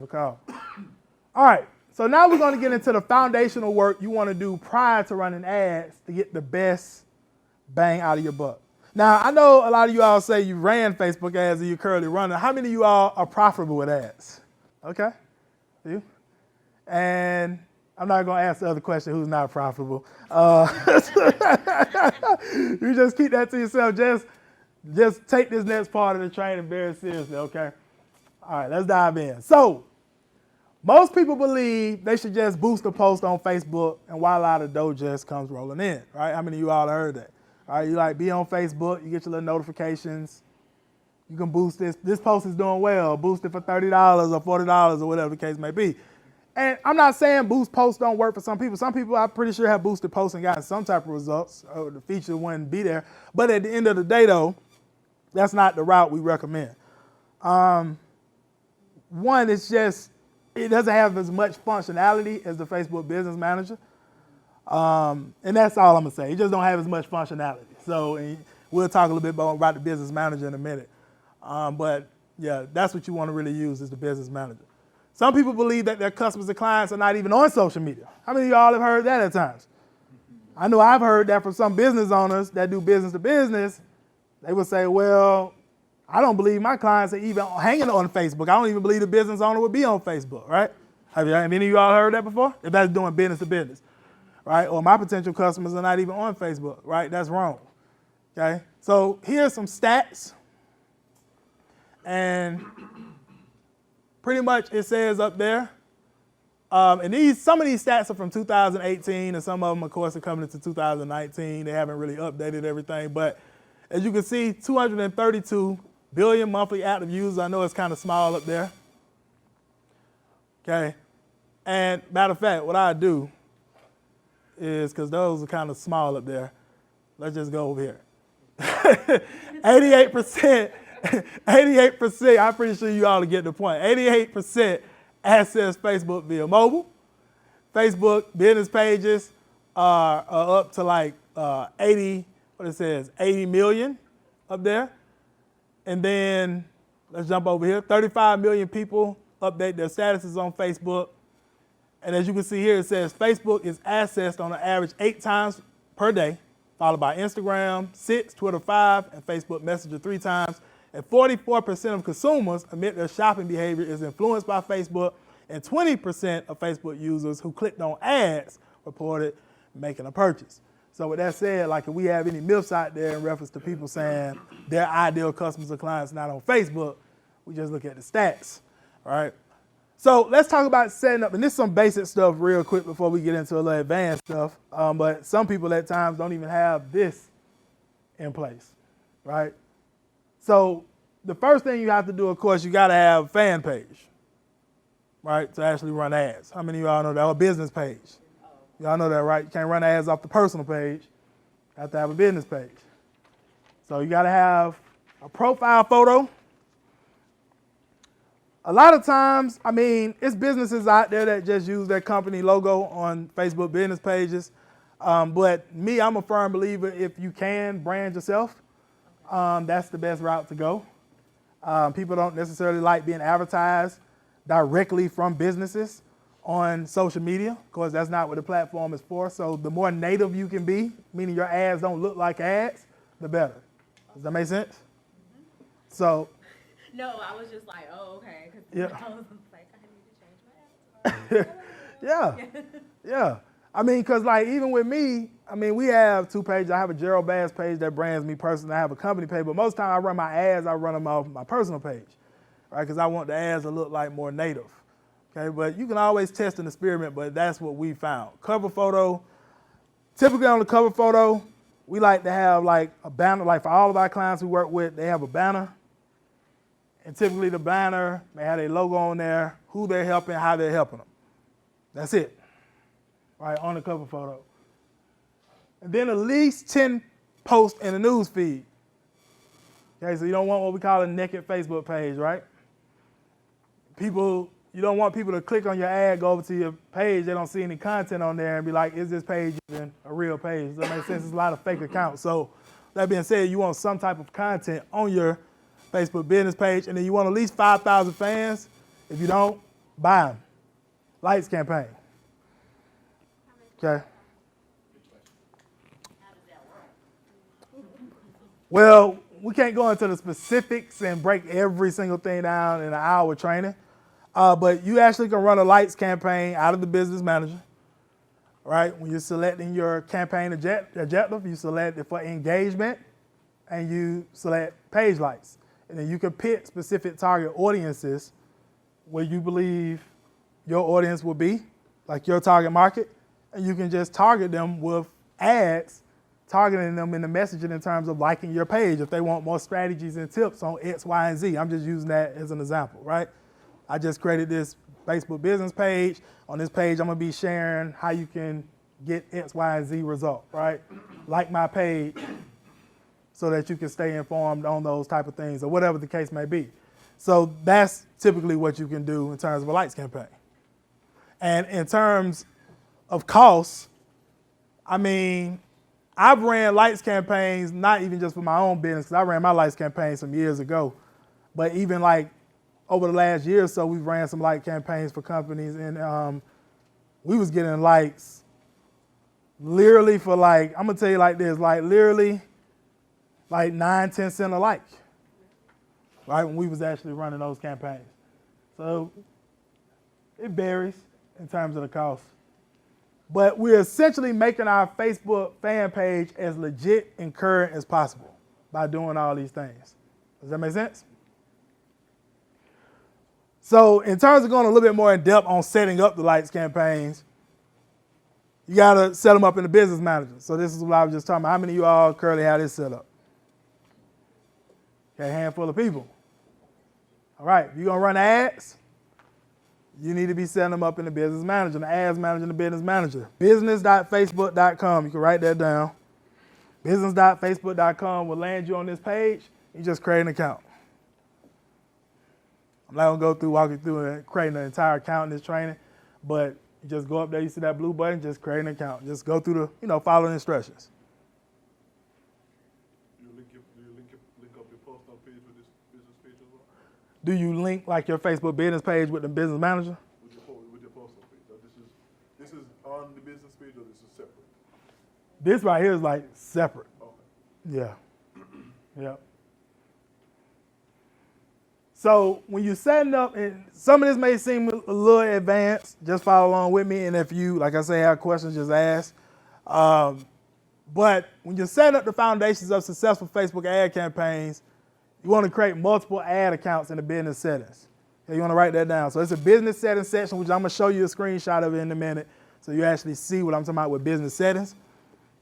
All right, so now we're going to get into the foundational work you want to do prior to running ads to get the best bang out of your buck. Now, I know a lot of you all say you ran Facebook ads and you're currently running. How many of you all are profitable with ads? Okay, you? And I'm not going to ask the other question, who's not profitable. You just keep that to yourself. Just take this next part of the training very seriously, okay? All right, let's dive in. So, most people believe they should just boost a post on Facebook and voila, the dough just comes rolling in, right? How many of you all heard that? All right, you like be on Facebook, you get your little notifications. You can boost this. This post is doing well. Boost it for $30 or $40 or whatever the case may be. And I'm not saying boost posts don't work for some people. Some people I'm pretty sure have boosted posts and gotten some type of results. Or the feature wouldn't be there. But at the end of the day, though, that's not the route we recommend. One, it's just, it doesn't have as much functionality as the Facebook Business Manager. And that's all I'm gonna say. It just don't have as much functionality. So we'll talk a little bit more about the Business Manager in a minute. But yeah, that's what you wanna really use is the Business Manager. Some people believe that their customers and clients are not even on social media. How many of y'all have heard that at times? I know I've heard that from some business owners that do business to business. They would say, well, I don't believe my clients are even hanging on Facebook. I don't even believe the business owner would be on Facebook, right? Have any of you all heard that before? If that's doing business to business, right? Or my potential customers are not even on Facebook, right? That's wrong, okay? So here's some stats. And pretty much it says up there, and some of these stats are from 2018, and some of them, of course, are coming into 2019. They haven't really updated everything, but as you can see, 232 billion monthly active users. I know it's kind of small up there. Okay. And matter of fact, what I do is, because those are kind of small up there, let's just go over here. 88%, 88%, I'm pretty sure you all get the point. 88% access Facebook via mobile. Facebook business pages are up to like 80 million up there. And then let's jump over here. 35 million people update their statuses on Facebook. And as you can see here, it says Facebook is accessed on an average 8 times per day, followed by Instagram 6, Twitter 5, and Facebook Messenger 3 times. And 44% of consumers admit their shopping behavior is influenced by Facebook, and 20% of Facebook users who clicked on ads reported making a purchase. So with that said, like if we have any myths out there in reference to people saying their ideal customers or clients not on Facebook, we just look at the stats, all right? So let's talk about setting up, and this is some basic stuff real quick before we get into a little advanced stuff, but some people at times don't even have this in place, right? So the first thing you have to do, of course, you gotta have a fan page, right, to actually run ads. How many of y'all know that? Or a business page. Y'all know that, right? You can't run ads off the personal page. You have to have a business page. So you gotta have a profile photo. A lot of times, I mean, it's businesses out there that just use their company logo on Facebook business pages. But me, I'm a firm believer if you can brand yourself, that's the best route to go. People don't necessarily like being advertised directly from businesses on social media. Of course, that's not what the platform is for. So the more native you can be, meaning your ads don't look like ads, the better. Does that make sense? Mm-hmm. So. No, I was just like, oh, okay. Yeah. I was like, I need to change my avatar. Yeah. I mean, because like even with me, I mean, we have 2 pages. I have a Gerald Bass page that brands me personally. I have a company page, but most of the time I run my ads, I run them off my personal page, right? Because I want the ads to look like more native. Okay, but you can always test and experiment, but that's what we found. Cover photo, typically on the cover photo, we like to have like a banner, like for all of our clients we work with, they have a banner. And typically the banner may have their logo on there, who they're helping, how they're helping them. That's it, right, on the cover photo. And then at least 10 posts in the news feed. Okay, so you don't want what we call a naked Facebook page, right? You don't want people to click on your ad, go over to your page, they don't see any content on there and be like, is this page even a real page? Does that make sense? There's a lot of fake accounts. So that being said, you want some type of content on your Facebook business page, and then you want at least 5,000 fans. If you don't, Buy them. Lights campaign. Okay. Well, we can't go into the specifics and break every single thing down in an hour training, but you actually can run a lights campaign out of the business manager, right? When you're selecting your campaign objective, you select it for engagement and you select page lights. And then you can pick specific target audiences where you believe your audience will be, like your target market, and you can just target them with ads, targeting them in the messaging in terms of liking your page if they want more strategies and tips on X, Y, and Z. I'm just using that as an example, right? I just created this Facebook business page. On this page, I'm gonna be sharing how you can get X, Y, and Z result, right? Like my page so that you can stay informed on those type of things or whatever the case may be. So that's typically what you can do in terms of a lights campaign. And in terms of costs, I mean, I've ran lights campaigns, not even just for my own business, because I ran my lights campaign some years ago, but even like over the last year or so, we've ran some light campaigns for companies, and we was getting lights literally for like, I'm gonna tell you like this, like literally like 9-10 cents a like, right, when we was actually running those campaigns. So it varies in terms of the cost. But we're essentially making our Facebook fan page as legit and current as possible by doing all these things. Does that make sense? So in terms of going a little bit more in depth on setting up the lights campaigns, you gotta set them up in the business manager. So this is what I was just talking about. How many of you all currently have this set up? Okay, a handful of people. All right, if you're gonna run ads, you need to be setting them up in the business manager, the ads manager, and the business manager. Business.facebook.com, you can write that down. Business.facebook.com will land you on this page. You just create an account. I'm not gonna go through, walk you through and creating an entire account in this training, but you just go up there, you see that blue button, just create an account. Just go through the, follow the instructions. Do you link up your personal page with this business page as well? Do you link like your Facebook business page with the business manager? With your personal page. So this is on the business page or this is separate? This right here is like separate. Okay. Yeah. Yeah. So when you're setting up, and some of this may seem a little advanced, just follow along with me. And if you, like I say, have questions, just ask. But when you're setting up the foundations of successful Facebook ad campaigns, you want to create multiple ad accounts in the business settings. Okay, you want to write that down. So it's a business settings section, which I'm going to show you a screenshot of it in a minute so you actually see what I'm talking about with business settings.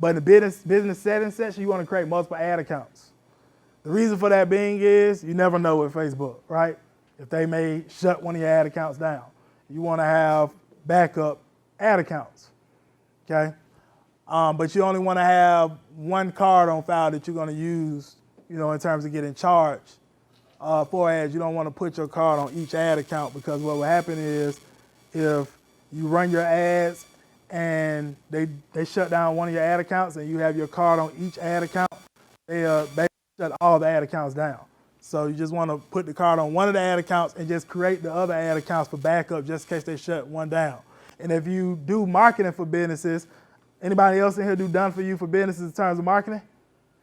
But in the business settings section, you want to create multiple ad accounts. The reason for that being is you never know with Facebook, right? If they may shut one of your ad accounts down. You want to have backup ad accounts, okay? But you only want to have one card on file that you're going to use, in terms of getting charged for ads. You don't want to put your card on each ad account because what will happen is if you run your ads and they shut down one of your ad accounts and you have your card on each ad account, they shut all the ad accounts down. So you just want to put the card on one of the ad accounts and just create the other ad accounts for backup just in case they shut one down. And if you do marketing for businesses, anybody else in here do done for you for businesses in terms of marketing?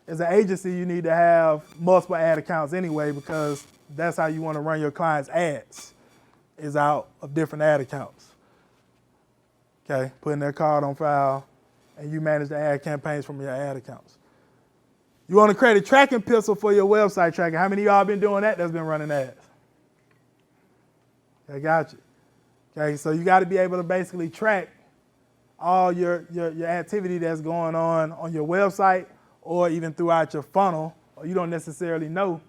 As an agency, you need to have multiple ad accounts anyway because that's how you want to run your clients' ads, is out of different ad accounts. Okay, putting their card on file, and you manage the ad campaigns from your ad accounts. You want to create a tracking pixel for your website tracking. How many of y'all been doing that that's been running ads? Okay, got you. Okay, so you got to be able to basically track all your activity that's going on your website or even throughout your funnel, or you don't necessarily know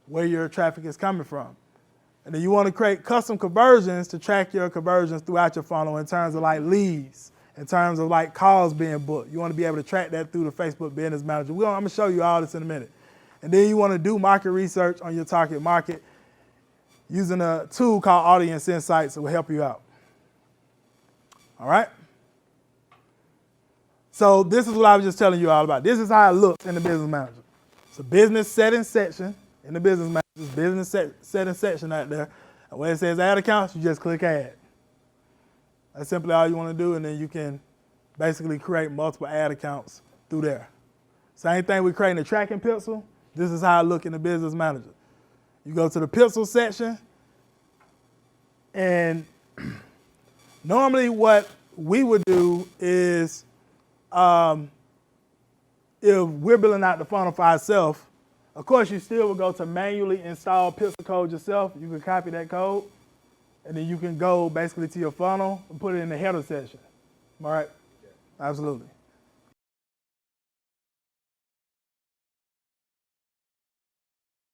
where your traffic is coming from. And then you want to create custom conversions to track your conversions throughout your funnel in terms of like leads, in terms of like calls being booked. You want to be able to track that through the Facebook Business Manager. I'm going to show you all this in a minute. And then you want to do market research on your target market using a tool called Audience Insights that will help you out. All right? So this is what I was just telling you all about. This is how it looks in the Business Manager. It's a business settings section in the Business Manager, business settings section out there. And where it says add accounts, you just click add. That's simply all you want to do, and then you can basically create multiple ad accounts through there. Same thing with creating a tracking pixel. This is how I look in the Business Manager. You go to the pixel section, and normally what we would do is if we're building out the funnel for ourselves, of course you still would go to manually install pixel code yourself. You can copy that code, and then you can go basically to your funnel and put it in the header section. All right? Absolutely.